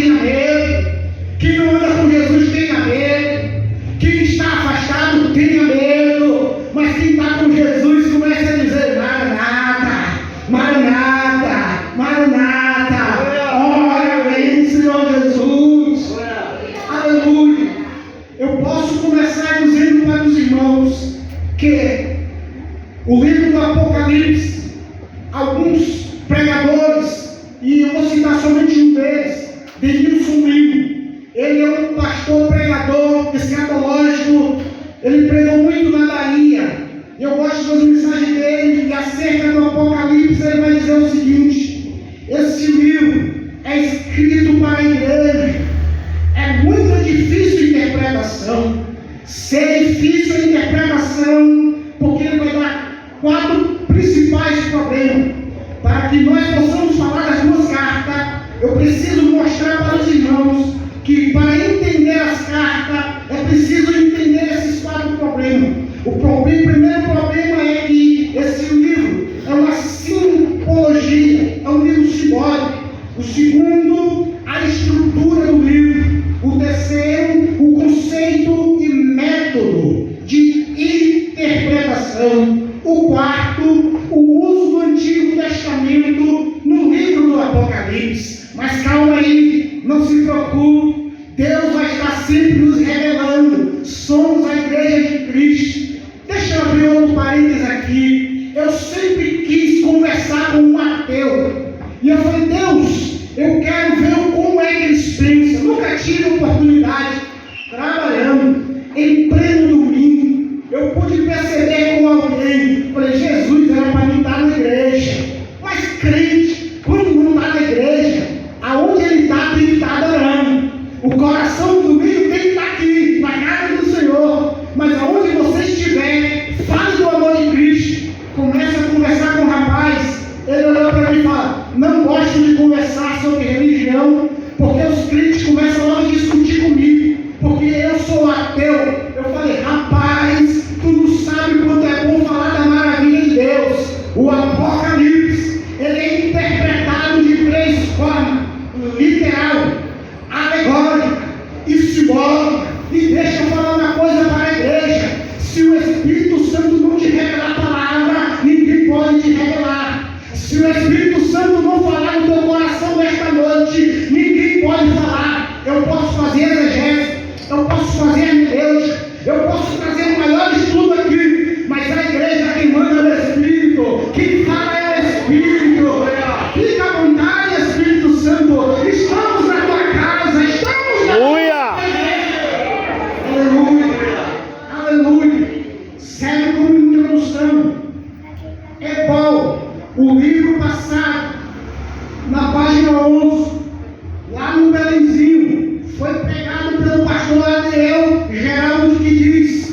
tenha medo. Quem não anda com Jesus tenha medo. Quem está afastado tenha medo. Mas quem está com Jesus começa a dizer: Maranata, Maranata, Maranata. Ora, vem, Senhor Jesus. Aleluia. Eu posso começar dizendo para os irmãos que o livro do Apocalipse, alguns pregadores, e eu vou citar somente um deles, Denilson Lima. Ele é um pastor pregador escatológico. Ele pregou muito na Bahia. Eu gosto das mensagens dele, e acerca do Apocalipse ele vai dizer o seguinte: esse livro é escrito para a igreja. É muito difícil a interpretação. Se é difícil a interpretação, porque ele vai dar 4 principais problemas. Para que nós possamos falar das 2 cartas, eu preciso mostrar para os irmãos que para entender as cartas, é preciso entender esses 4 problemas. O primeiro problema é que esse livro é uma simbologia, é um livro simbólico. O segundo, a estrutura do livro. O terceiro, o conceito e método de interpretação. O quarto, o uso do Antigo Testamento no livro do Apocalipse. Mas calma aí, não se preocupe, Deus vai estar sempre nos revelando. Somos a igreja de Cristo. Deixa eu abrir outro parênteses aqui. Eu sempre quis conversar com um ateu, e eu falei: Deus, eu quero ver como é que eles pensam. Nunca tive oportunidade, trabalhando em pleno domingo, eu pude perceber com alguém. Falei: Jesus, era para mim estar na igreja. Mas crente, quando não está na igreja, aonde ele está, tem que estar adorando. O coração do domingo tem que estar aqui, na casa do Senhor. Mas aonde você estiver, fale do amor de Cristo. Começa a conversar com o rapaz. Ele olhou para mim e falou: não gosto de conversar sobre religião, porque os crentes começam logo a discutir comigo, porque eu sou ateu. Eu falei: rapaz, tu não sabe quanto é bom falar da maravilha de Deus. O Apocalipse, ele é interpretado de 3 formas: literal, alegórica e simbólica. E deixa eu falar uma coisa para a igreja: se o Espírito Santo não te revelar a palavra, ninguém pode te revelar. Se o Espírito Santo não falar no teu coração nesta noite, ninguém pode falar. Eu posso fazer exegese, eu posso fazer hermenêutica, eu posso trazer o maior estudo aqui, mas a igreja, quem manda é o Espírito, quem fala é o Espírito. Fica à vontade, Espírito Santo. Estamos na tua casa, estamos na tua igreja. Aleluia, aleluia. Serve como introdução. É bom. O livro passado, na página 11, lá no Belenzinho, foi pregado pelo pastor Adriel Geraldo, que diz: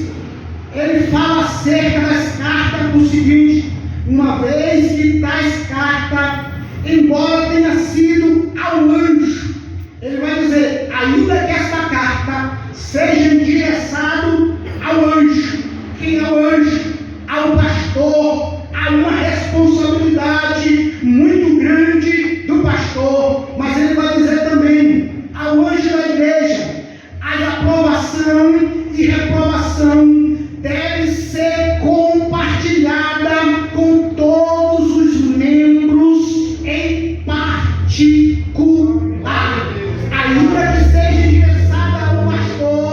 ele fala acerca das cartas o seguinte: uma vez que tais cartas, embora tenha sido ao anjo, ele vai dizer, ainda que esta carta seja endereçada ao anjo. Quem é o anjo? Ao pastor. Há uma responsabilidade muito grande do pastor, mas ele vai dizer também ao anjo da igreja: a aprovação e reprovação deve ser compartilhada com todos os membros em particular. Ainda que seja endereçada ao pastor,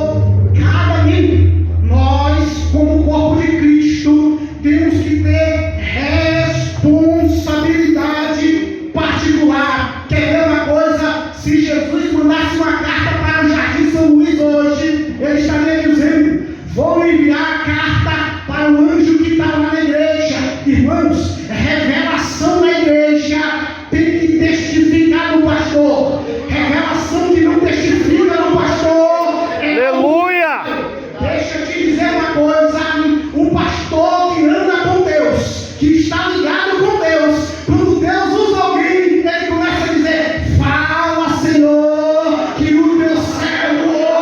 cada membro, nós, como corpo de Cristo, temos que ter responsabilidade particular. Quer ver uma coisa? Se Jesus mandasse uma carta para o Jardim São Luís hoje, ele estaria dizendo: vou enviar a carta para o anjo que está lá na igreja. Irmãos, revelação na igreja tem que testificar no pastor. Revelação que não testifica no pastor Aleluia! Deixa eu te dizer uma coisa: o pastor que anda com Deus, que está ligado com Deus, quando Deus usa alguém, ele começa a dizer: fala, Senhor, que o teu servo ouve.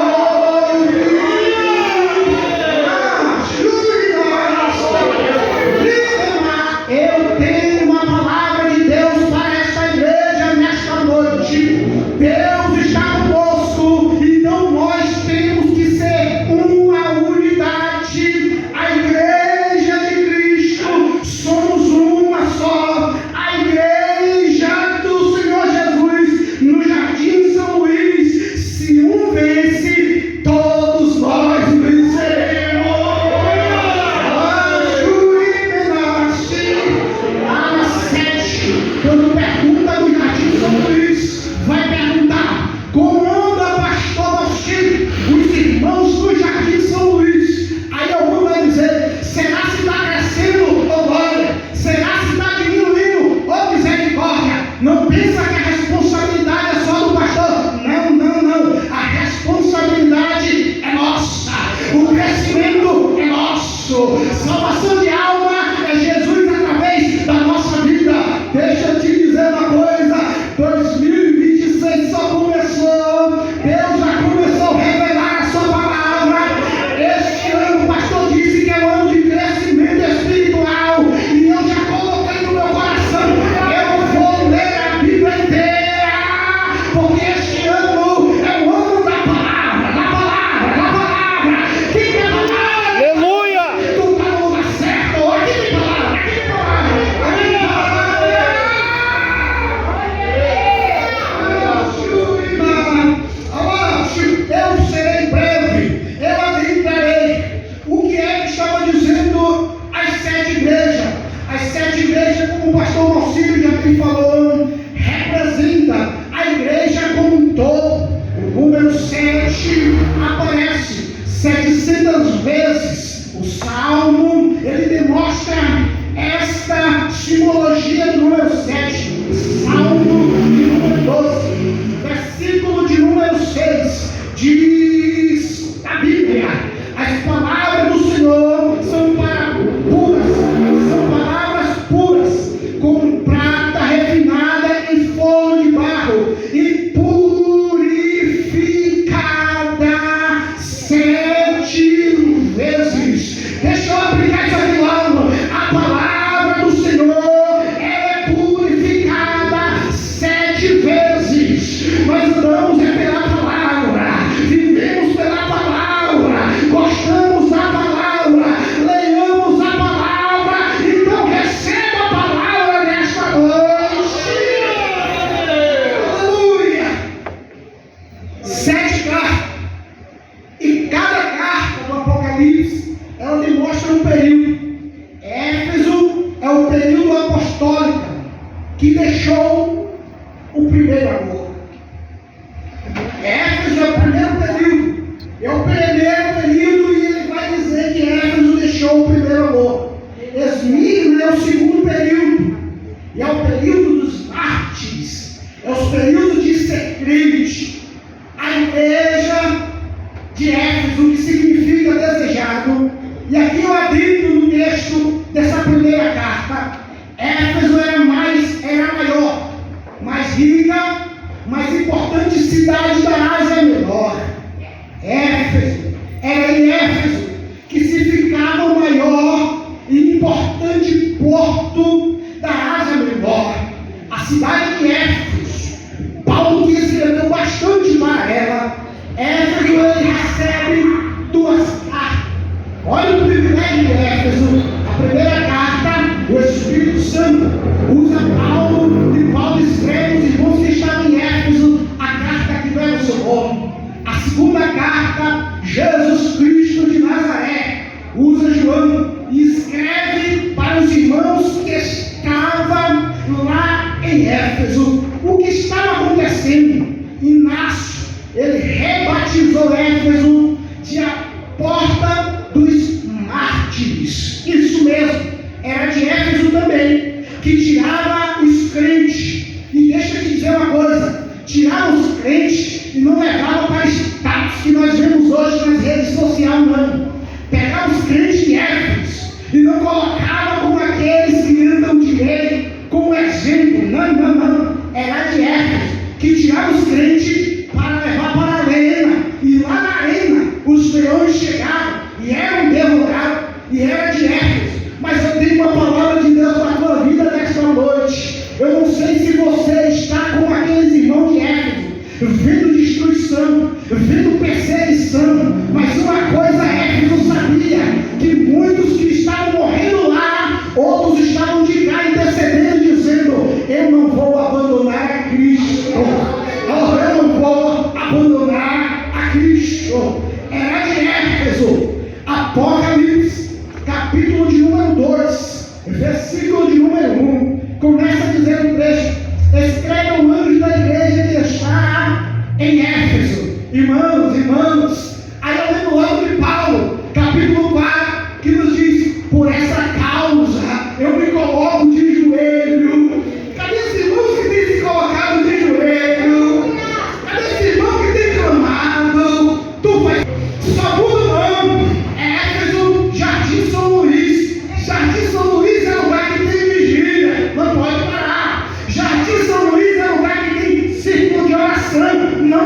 Eu tenho uma palavra de Deus para esta igreja nesta noite. Deus está começou. Deus já começou a revelar a sua palavra. Este ano o pastor disse que é um ano de crescimento espiritual. E eu já coloquei no meu coração, eu vou ler a Bíblia inteira, porque este ano é o ano da palavra, da palavra, da palavra. Quem quer palavra? Aleluia! Tu está no lugar certo. Aqui tem palavra, aqui tem palavra, aqui tem palavra. Eu serei breve, eu adentrarei. O que é que estava dizendo as 7 igrejas? As 7 igrejas, como o pastor Marcílio já me falou, representa a igreja como um todo. O número 7 aparece 700 vezes. O Salmo, ele demonstra esta simbologia do número 7. Salmo de número 12, versículo de número 6, diz a Bíblia: as palavras do Senhor são palavras puras, como prata refinada em forno de barro, e purificada 7 vezes. Deixa eu aplicar isso aqui logo. A palavra do Senhor é purificada 7 vezes. Nós andamos pela palavra, vivemos pela palavra, gostamos da palavra, leiamos a palavra. Então receba a palavra nesta noite. Aleluia! 7 cartas, e cada carta do Apocalipse ela demonstra um período. Éfeso é o período apostólico que deixou o primeiro amor. Éfeso é o primeiro período, é o primeiro período, e ele vai dizer que Éfeso deixou o primeiro amor. Esmirna é o segundo período, e é o período dos mártires, é o período de ser crente. A igreja de Éfeso, que significa desejado, e aqui eu adentro no texto dessa primeira carta. Éfeso era maior, mais rica, mais importante cidade da Ásia Menor. Éfeso, era em Éfeso que se ficava o maior e importante porto da Ásia Menor, a cidade de Éfeso. Paulo, que escreveu bastante para ela, Éfeso, ele recebe 2 cartas. Olha o privilégio de Éfeso. A primeira carta, o Espírito Santo usa Paulo, e Paulo escreve os irmãos que estavam em Éfeso a carta que leva o seu nome. A segunda carta, Jesus Cristo de Nazaré, usa João e escreve para os irmãos que estavam lá em Éfeso o que estava acontecendo. Inácio, ele rebatizou Éfeso de a porta dos mártires. Isso mesmo, era de Éfeso também, que tirava os crentes. E deixa eu te dizer uma coisa: tirava os crentes e não levava para status que nós vemos hoje nas redes sociais, não. Pegava os crentes de Éfeso e não colocava como aqueles que andam de lei, como exemplo. Não. Era de Éfeso, que tirava os crentes para levar para a arena. E lá na arena, os leões chegavam e eram devorados, e era de Éfeso. Mas eu tenho uma palavra de Deus para a tua vida nesta noite. Eu não sei se você está como aqueles irmãos de Éfeso, vendo destruição, vendo perseguição, mas uma coisa Éfeso sabia: que muitos que estavam morrendo lá, outros estavam de cá intercedendo, dizendo: eu não vou abandonar a Cristo, eu não vou abandonar a Cristo. Era de Éfeso. Apocalipse, capítulo de número 2, versículo de número 1, começa dizendo o texto: escreve ao anjo da igreja que está em Éfeso. Irmãos, aí eu lembro logo de Paulo, capítulo 4, que nos diz: por essa causa eu me coloco de joelho. Cadê esse irmão que tem se colocado de joelho? Cadê esse irmão que tem clamado? Tu vai. Só muda o nome. Éfeso, Jardim São Luís. Jardim São Luís é lugar que tem vigília, não pode parar. Jardim São Luís é lugar que tem círculo de oração, não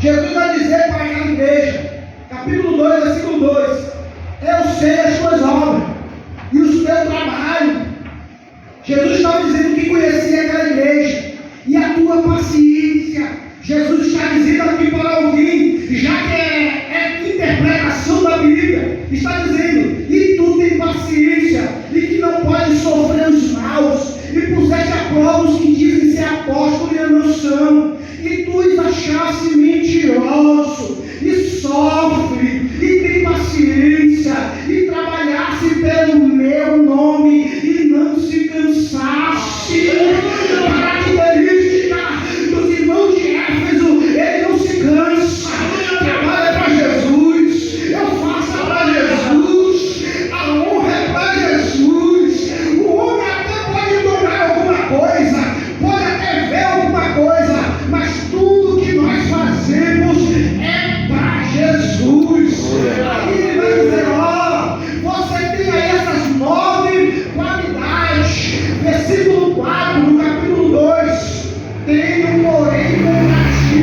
Jesus vai dizer para aquela igreja, capítulo 2, versículo 2: eu sei as tuas obras e o teu trabalho. Jesus estava dizendo que conhecia aquela igreja e a tua paciência. Jesus está dizendo aqui para alguém, já que é interpretação da Bíblia, está dizendo: e tu tem paciência, e que não pode sofrer os maus, e puseste a prova os que dizem ser apóstolos e não são, e tu os achaste mentiroso, e sofre, e tem paciência, e trabalhasse pelo meu nome, e não se cansaste. Característica dos irmãos de Éfeso: ele não se cansa, trabalha para Jesus, eu faço para Jesus, a honra é para Jesus. O homem até pode doar alguma coisa, pode até ver alguma coisa, mas tudo que nós fazemos é para Jesus. Aí ele vai dizer: ó, você tem aí essas 9 qualidades. Versículo 4, no capítulo 2: tenho, porém, contra ti.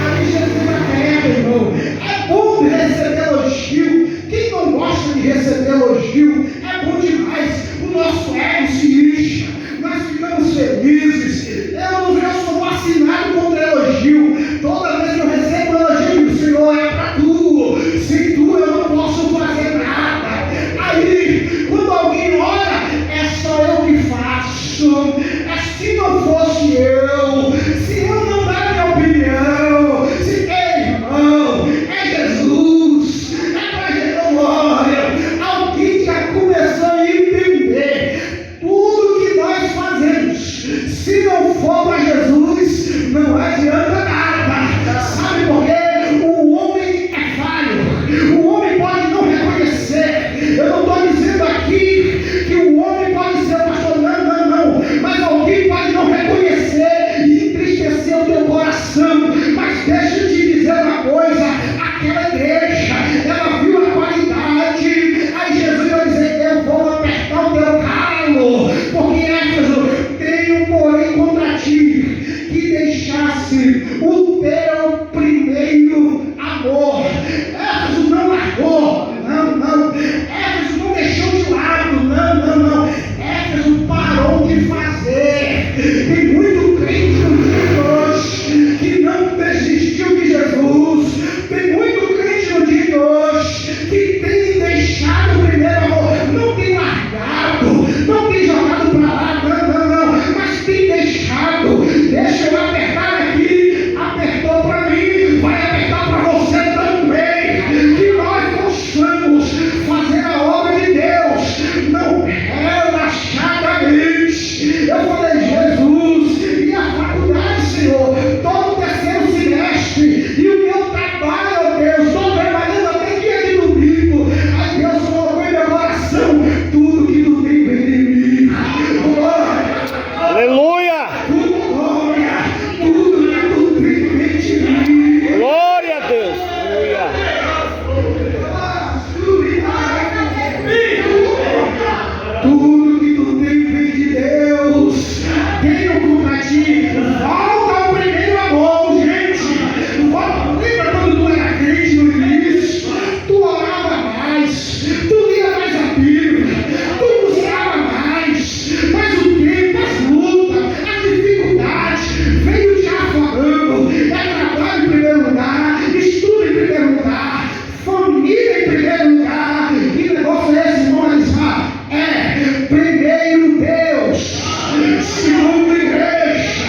Aí Jesus aperta, irmão. É bom receber elogio. Quem não gosta de receber elogio? É bom demais. O nosso ego se incha, nós ficamos felizes. Eu sou vacinado contra elogio. Toda vez que eu recebo elogio do Senhor, é para tu. Sem tu eu não posso fazer nada. Aí, quando alguém ora, é só eu que faço. É se não fosse eu, se eu não dar minha opinião, se é irmão, é Jesus, é para Jesus, glória. Alguém já começou a entender tudo que nós fazemos. Se não for para Jesus, não adianta nada. Sabe por quê? O homem é falho. O homem pode não reconhecer. Eu não estou dizendo aqui que o homem pode ser pastor, não. Mas alguém pode não reconhecer e entristecer o teu coração. Mas deixa eu te dizer uma coisa: aquela igreja, ela viu a qualidade. Aí Jesus vai dizer: eu vou apertar o teu calo, porque Éfeso, tenho, porém, contra ti, que deixasse o teu primeiro amor. Éfeso não largou, não. Éfeso não deixou de lado, não. Éfeso parou de fazer. Tem muito crente no dia de hoje que não desistiu de Jesus. Tem muito crente no dia de hoje que tem deixado o primeiro amor. Não tem largado, não tem jogado para lá, não. Mas tem deixado. Deixa eu apertar aqui. Apertou para mim, vai apertar para você também. Que nós possamos fazer a obra de Deus, não relaxadamente. Eu falei: Jesus, e a faculdade, Senhor, todo o terceiro semestre, e o meu trabalho, ó Deus, estou trabalhando até dia de domingo. Aí Deus colocou em meu coração: tudo que tu tem vem de mim. Glória, Aleluia! glória, tudo que tu tem vem de mim. Glória a Deus! Aleluia! Tudo que tu tem vem de Deus. Tenho contra ti. Volta ao primeiro amor, gente. Lembra quando tu era crente no início? Tu orava mais, tu lia mais a Bíblia, tu buscava mais. Mas o tempo, as lutas, as dificuldades veio te afogando. É trabalho em primeiro lugar, estudo em primeiro lugar, família em primeiro lugar. Que negócio é esse, irmão? Primeiro Deus, segundo igreja.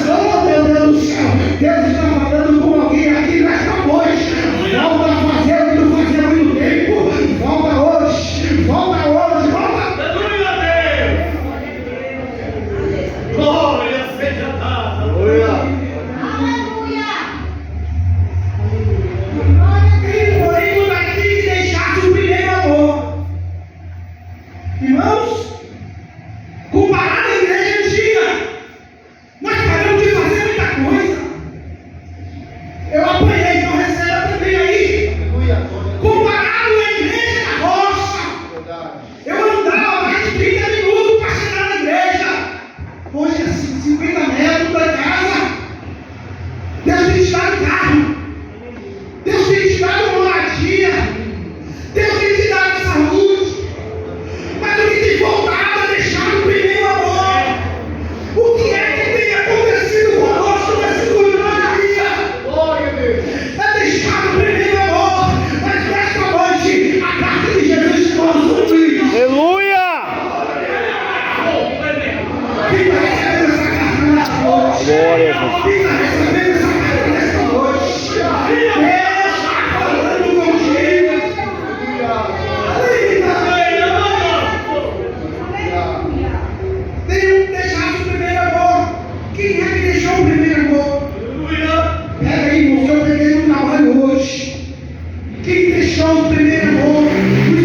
Oh, meu Deus do céu, Deus está falando com alguém aqui nesta noite. Volta a fazer o que tu fazia há muito tempo. Volta hoje. Aleluia, Deus. Glória seja dada. Aleluia! E porém, quando aqui deixasse o primeiro amor. Irmãos, comparado à igreja antiga, nós paramos de fazer muita coisa. Deus tem te dado carro. Deus tem te dado moradia. Deus tem te dado saúde. Mas o que tem voltado a deixar o primeiro amor? O que é que tem acontecido conosco nesse último dia? É deixar o primeiro amor. Mas nesta noite, a carta de Jesus te consome. Aleluia! Quem está recebendo essa carta nesta noite? Glória a Deus. Quem está recebendo essa carta nesta noite? Deus está falando contigo. Nenhum deixasse o primeiro amor. Quem é que deixou o primeiro amor? Pega aí, irmão, que eu peguei no trabalho hoje. Quem deixou o primeiro amor? Os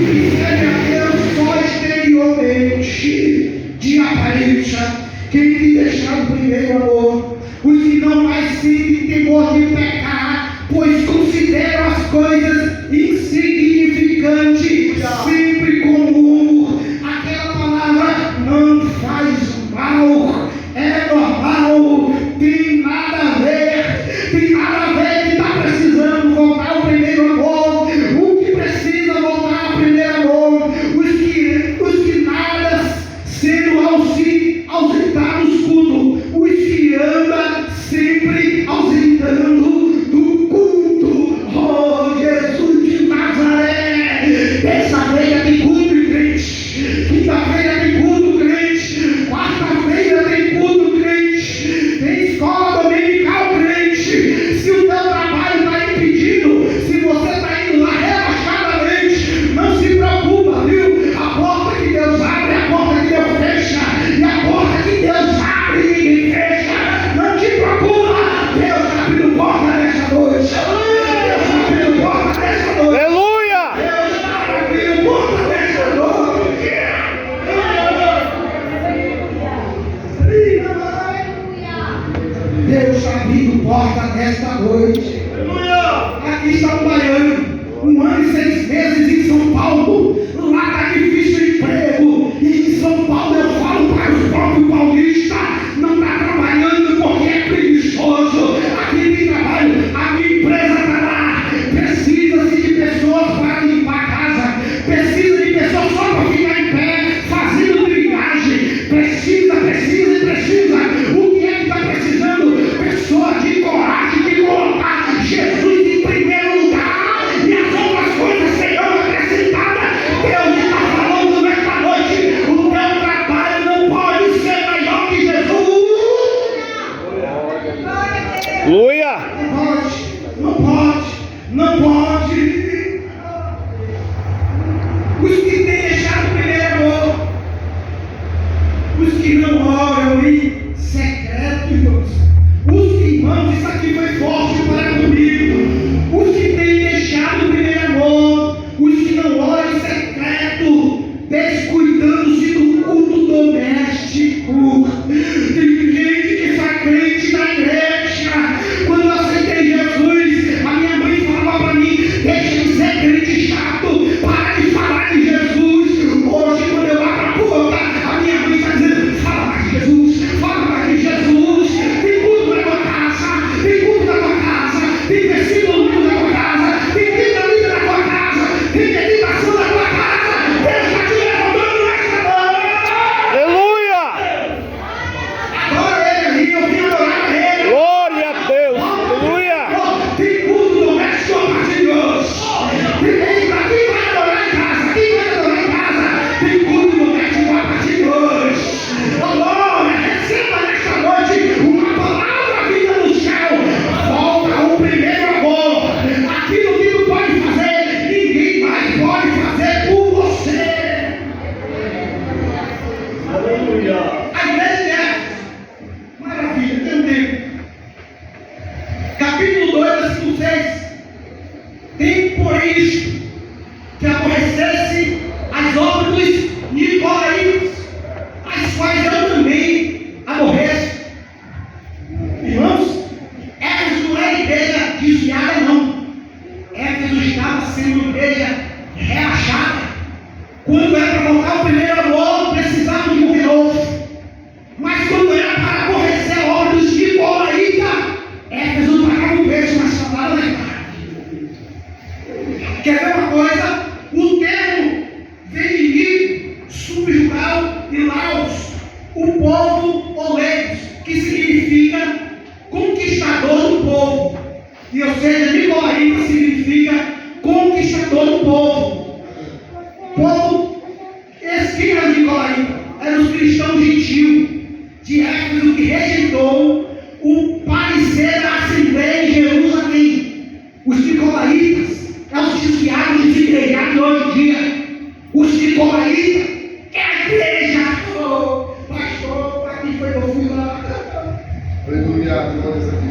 que servem a Deus só exteriormente, de aparência. Quem tem deixado o primeiro amor? Os que não mais sentem temor de pecar, pois consideram as coisas insignificantes, sempre comum. Aquela palavra não faz mal, é normal, tem nada a ver que está precisando voltar ao primeiro amor. O que precisa voltar ao primeiro amor? Os que nada sendo ausentados culto, os que andam sempre ausentando do culto. Oh, Jesus de Nazaré, terça-feira tem culto, crente. Quinta-feira tem culto, crente. Quarta-feira tem culto, crente. Tem escola dominical, crente. Se o teu trabalho está impedindo, se você está indo lá relaxadamente, não se preocupa, viu? A porta que Deus abre, a porta que Deus fecha. E a porta que Deus abre e ninguém fecha. Não te preocupa, Deus está abrindo porta nesta noite. Deus está abrindo porta nesta noite. Aleluia! Deus está abrindo porta nesta noite. Deus está abrindo porta nesta noite. Aqui está um baiano, 1 ano e 6 meses em São Paulo. Lá está difícil o emprego. E em São Paulo eu falo para os próprios paulistas: não está trabalhando porque é preguiçoso. Aqui tem trabalho, a minha empresa está lá. Precisa-se de pessoas para limpar a casa. Precisa de pessoas só para ficar em pé, fazendo trilhagem. Precisa. O que é que está precisando? Pessoas de coragem de colocar Jesus em primeiro lugar. E as outras coisas serão acrescentadas. Deus está falando nesta noite: o teu trabalho não pode ser maior que Jesus. Aleluia! Não pode. Os que têm deixado o primeiro amor, os que não oram em secreto, irmãos. Os que, irmãos, isso aqui foi forte para comigo. Os que têm deixado o primeiro amor, os que não oram em secreto, descuidando-se do culto doméstico. Tem gente que sai crente na igreja. Quando eu aceitei Jesus, a minha mãe falava para mim: deixa de ser crente chato, para de falar de Jesus. Hoje, quando eu abro a boca, a minha mãe está dizendo: fala mais de Jesus, fala mais de Jesus. Tem culto na tua casa, tem culto na tua casa, tem versículo lindo na tua casa, tem Bíblia linda na tua casa, tem meditação na tua casa. Deus está te levantando nesta noite. Aleluia! Adora Ele aí, eu vim adorar Ele. Glória a Deus! Aleluia! Tem culto doméstico a partir de hoje. Quem vai adorar em casa? Quem vai adorar em casa? Tem culto doméstico a partir de hoje. Glória, receba nesta noite uma palavra vinda do céu. Volta ao primeiro amor. Aquilo que tu pode fazer, ninguém mais pode fazer por você. A igreja é maravilha, tem um tempo. Capítulo 2, versículo 6. Tem por isto que aborrecesse as obras dos nicolaítas, as quais eu também aborreço. Irmãos, Éfeso não era igreja desviada, não. Éfeso estava sendo uma igreja relaxada. Quando era para voltar ao primeiro amor, precisavam de um renovo. Mas quando era para aborrecer a obra dos nicolaítas, Éfeso conquistador do povo. E ou seja, nicolaíta significa conquistador do povo. Povo, quem era o nicolaíta? Eram os cristãos gentios de Éfeso que rejeitou o parecer da Assembleia em Jerusalém. Os nicolaítas é os desviados e desigrejados de hoje em dia. Os nicolaítas é a igreja. Pastor, para quem foi que eu fui lá?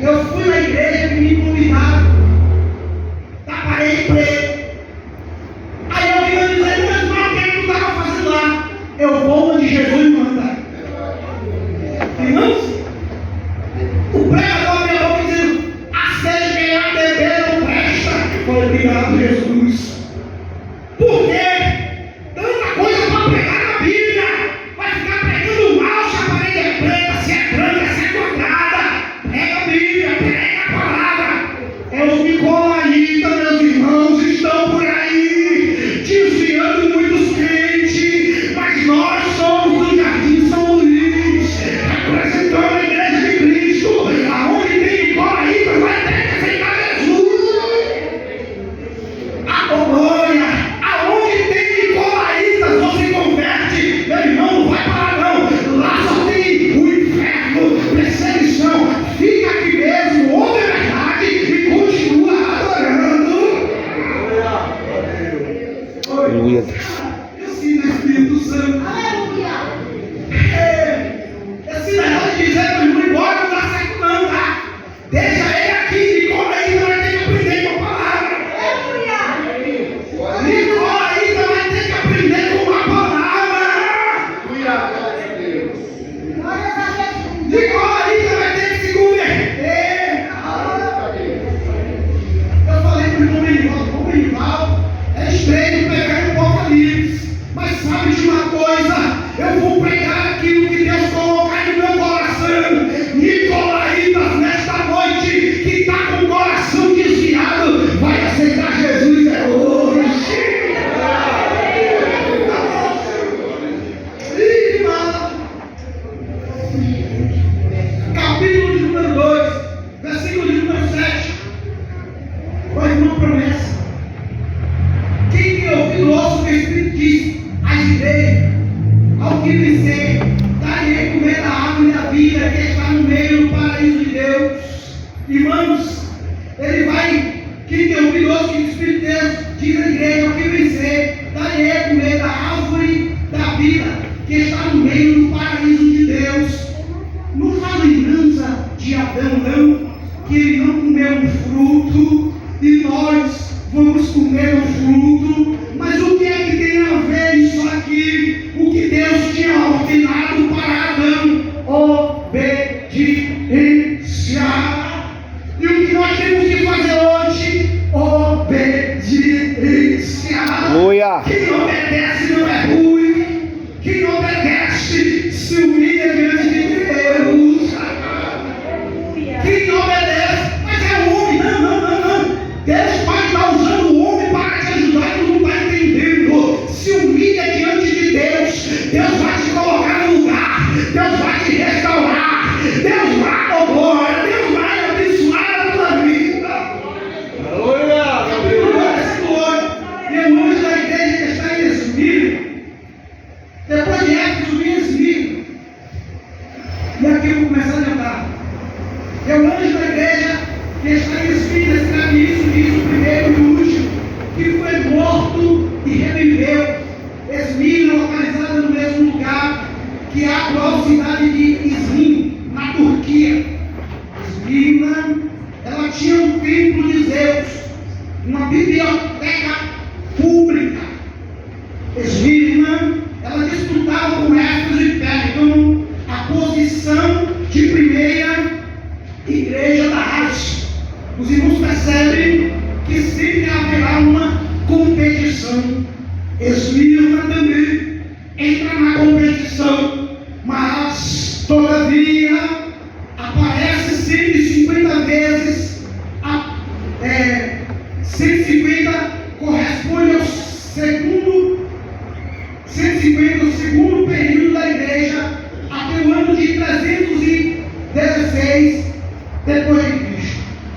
Eu fui na igreja que me convidaram da parede preta. Aí eu vim dizer, mas o que é que tu estava fazendo lá? Eu vou onde Jesus manda. Irmãos, o pregador me falou dizendo, a sede quem a beber não presta. Foi obrigado, Jesus. Por quê? Tanta coisa para pregar na Bíblia. Vai ficar pregando mal se a parede é preta, se é branca, se é quadrada. Prega a Bíblia, prega a palavra. É os nicolaítas, meus irmãos, estão por aí, desviando muitos crentes. Mas nós somos do Jardim São Luís, representando a igreja de Cristo. Aonde tem nicolaítas, vai ter que aceitar Jesus. Glória! Aonde tem nicolaítas, você converte. Meu irmão, não vai parar não. Lá só tem o inferno, perseguição. Fica aqui mesmo, ouve a verdade e continua adorando. Aleluia. Eu sinto o Espírito Santo. Esse negócio de dizer para o irmão embora não dá certo não, tá? Deixa ele aqui, nicolaíta vai ter que aprender com a palavra. Nicolaíta vai ter que aprender com a palavra. Nicolaíta vai ter que se converter. Eu falei para o irmão Benival, é estranho pregar no Apocalipse, mas sabe de uma coisa, eu vou pregar aquilo que Deus colocar no meu coração. Nicolaítas nesta noite, que está com o coração desviado, vai aceitar Jesus hoje. Capítulo de número 2, versículo de número 7. Foi uma promessa. Quem tem ouvido, ouça o que o Espírito diz às igrejas. Ao que vencer, darei comer a árvore da vida que está no meio do paraíso de Deus. Irmãos, ele vai, quem tem ouvido, ouça o que o Espírito de Deus diz à igreja. Ao que vencer, darei comer a árvore da vida que está no meio do paraíso de Deus. Não faz lembrança de Adão, não, que ele não comeu um fruto e nós vamos comer um fruto. Mas o que é que tem a ver isso aqui? O que Deus tinha ordenado para Adão? Obediência. E o que nós temos que fazer hoje? Obediência. Aleluia. Quem obedece não é ruim. Quem obedece se humilha diante de Deus. Quem obedece, mas é o homem. Não. Deus vai estar usando o homem para te ajudar e tu não está entendendo. Se humilha diante de Deus. Deus vai te colocar no lugar. Deus vai te restaurar. Deus vai, glória. Deus vai abençoar a tua vida. Aleluia. E o anjo da igreja que está em Esmiro, depois de Éfeso, vem Esmiro. E aqui eu vou começar a lembrar. É o anjo da igreja que está em Esmiro, escreve isso, diz o primeiro e o último, que foi morto e reviveu. Esmiro, localizada no mesmo lugar que a atual cidade de Izmir, na Turquia. Esmirna, ela tinha um templo de Zeus, uma biblioteca pública. Esmirna, ela disputava com Éfeso e Pérgamo a posição de primeira igreja da Ásia. Os irmãos percebem que sempre haverá uma competição. Esmirna também entra na competição, mas todavia aparece 150 vezes. 150 corresponde ao segundo período da igreja, até o ano de 316 depois de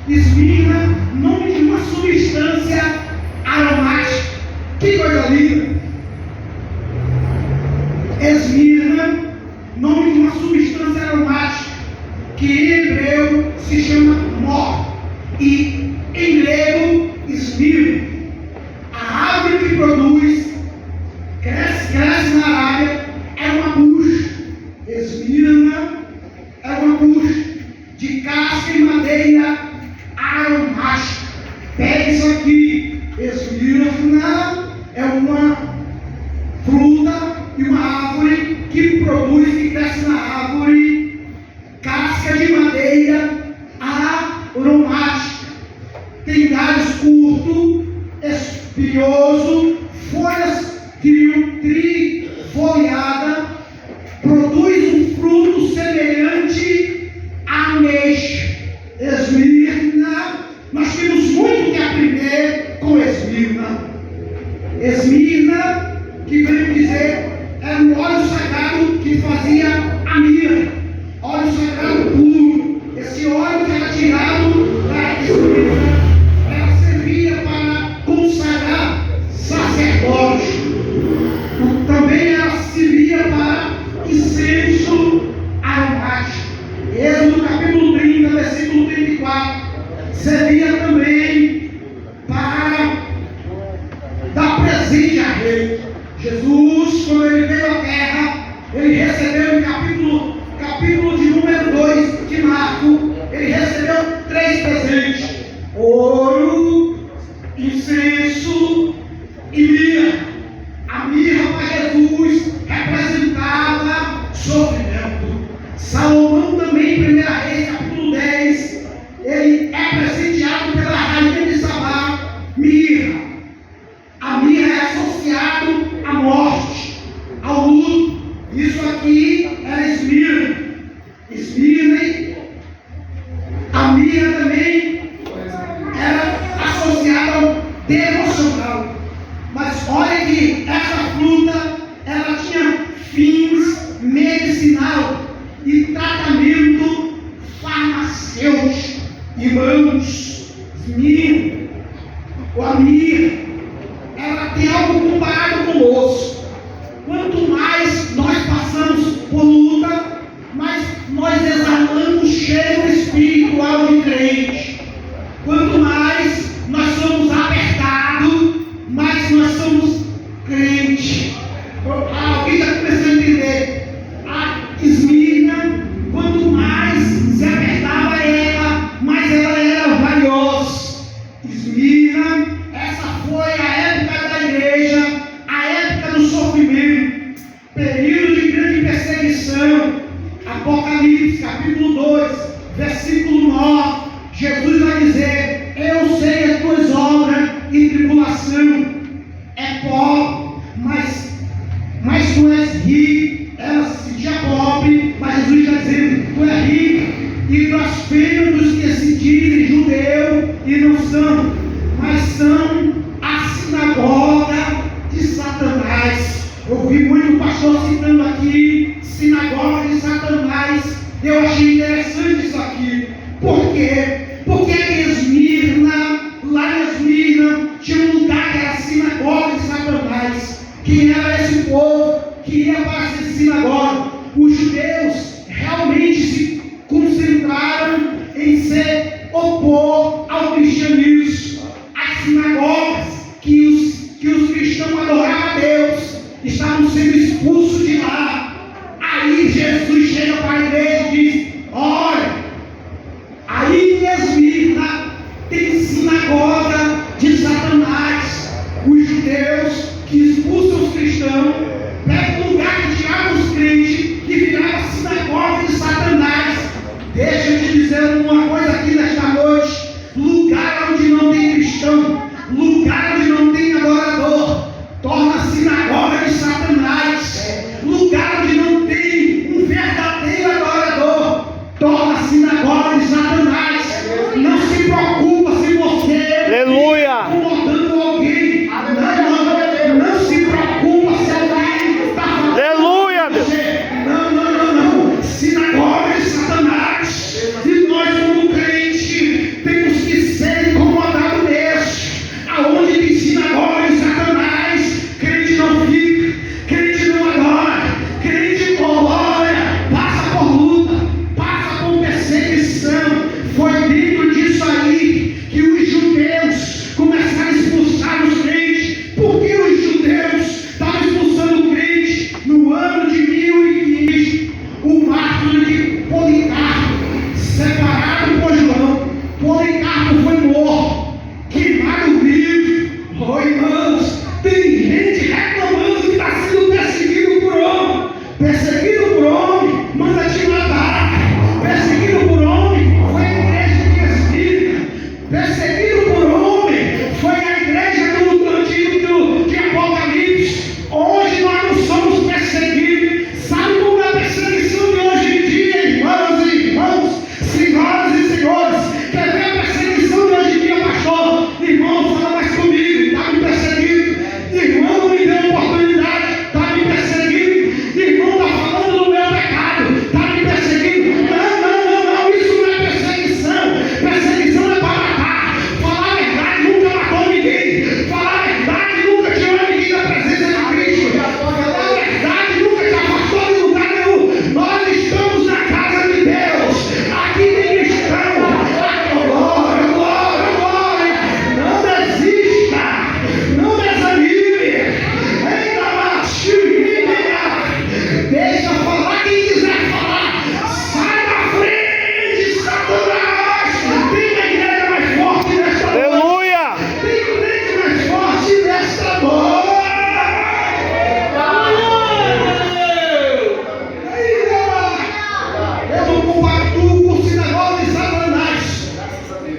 Esmirna, nome de uma substância aromática. Que coisa linda! Esmirna, nome de uma substância aromática, que em hebreu se chama mor, e em grego, esmirna. A árvore que produz, cresce na Arábia, é uma bucha. Esmirna é uma bucha de casca e madeira aromática. Pega isso aqui. Esmirna é uma fruta e uma árvore que produz e cresce na árvore casca de madeira aromática. Tem galhos curtos, espinhoso, folhas trifoliadas, produz um fruto semelhante a ameixa. Esmirna, nós temos muito que aprender com Esmirna. Esmirna, que vem dizer, era um óleo sagrado que fazia a mirra, óleo sagrado puro. Esse óleo que era tirado da Esmirna, ela servia para consagrar sacerdotes. Também ela servia para incenso aromático. Êxodo capítulo 30, versículo 34. Servia também para dar presente a rei. Jesus, quando ele veio à terra, ele recebeu no capítulo de número 2 de Marcos, ele recebeu 3 presentes: ouro, incenso e mirra. A mirra para Jesus representava sofrimento. Salomão também, 1 Reis, capítulo 10, ele é presenteado pela rainha de Sabá, mirra. A mirra é associada à morte, ao luto. Isso aqui era Esmirna. Esmirna, a mirra também era associada ao devocional. Mas olha que essa fruta, ela tinha fins medicinal e tratamento farmacêutico. Irmãos, a mirra, ela tem algo comparado conosco. Quanto mais nós passamos por luta, mais nós exalamos cheiro espiritual de crente. Quanto mais nós somos apertados, mais nós somos crentes. Alguém está começando a entender? A Esmirna, quanto mais se apertava ela, mais ela era valiosa. Esmirna, essa foi a época da igreja, a época do sofrimento, período de grande perseguição. Apocalipse, capítulo 2, versículo 9, Jesus vai dizer: eu sei as tuas obras e tribulação, é pobre, mas tu és rico. Ela se sentia pobre, mas Jesus está dizendo: tu és rico, e blasfema dos que se dizem judeu e não são, mas são a sinagoga de Satanás. Eu vi muito pastor citando aqui sinagoga de Satanás. Eu achei interessante isso aqui. Por quê? Porque Esmirna, lá em Esmirna, tinha um lugar que era a sinagoga de Satanás. Quem era esse povo que ia para essa sinagoga? Os judeus realmente se concentraram em se opor ao cristianismo. As sinagogas que os cristãos adoravam a Deus estavam sendo expulsos de lá. Aí Jesus chega para a igreja e diz: olha, aí em Esmirna tem sinagoga de Satanás. Os judeus que expulsam os cristãos pegam o lugar que tirava os crentes e virava a sinagoga de Satanás. Deixa eu te dizer uma coisa aqui nesta noite: lugar onde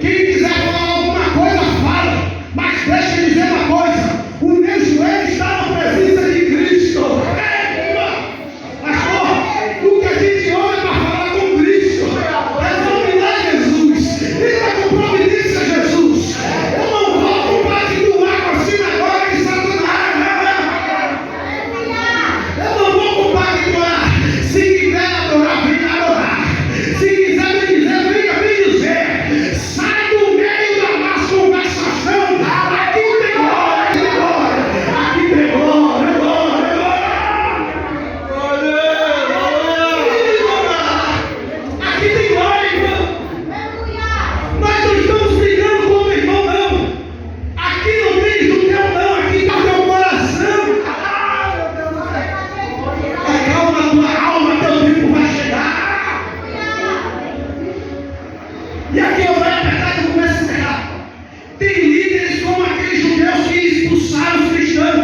Quem quiser falar alguma coisa, fala. Mas deixa eu dizer uma coisa: o meu joelho está na presença de Cristo. Pastor, o que a gente olha para falar com Cristo é dominar Jesus. Ele é com providência, Jesus. Eu não vou compactuar com a sinagoga de Satanás. Eu não vou compactuar. Se quiser adorar, venha adorar. Se quiser me dizer, venha me dizer. Sai do meio da nossa conversação. Aqui tem glória, aqui tem glória. Aqui tem glória, glória, glória. Aqui tem glória, irmão. Nós não estamos brigando com o irmão, não. Aqui não tem judeu, não. Aqui está o teu coração. Acalma a tua alma, teu tempo vai chegar. E aqui eu vou apertar e começo a encerrar. Tem líderes como aqueles judeus que expulsaram os cristãos.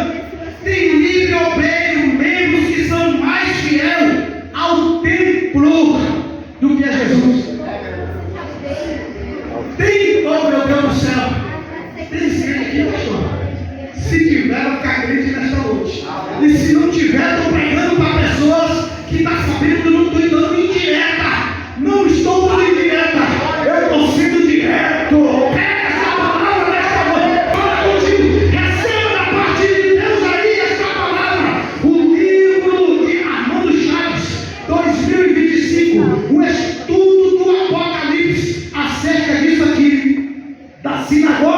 Tem líder obreiro, membros que são mais fiéis ao templo do que a Jesus. Tem, oh meu Deus do céu, tem gente aqui, pastor. Se tiver, vai ficar crente nesta noite. E se não tiver, estou pregando para pessoas que estão sabendo que eu não estou dando indireta. Não estou dando indireta. Eu estou sendo direto. Pega essa palavra nesta noite. Fala contigo. Receba da parte de Deus aí essa palavra. O livro de Armando Chaves, 2025. O estudo do Apocalipse acerca disso aqui. Da sinagoga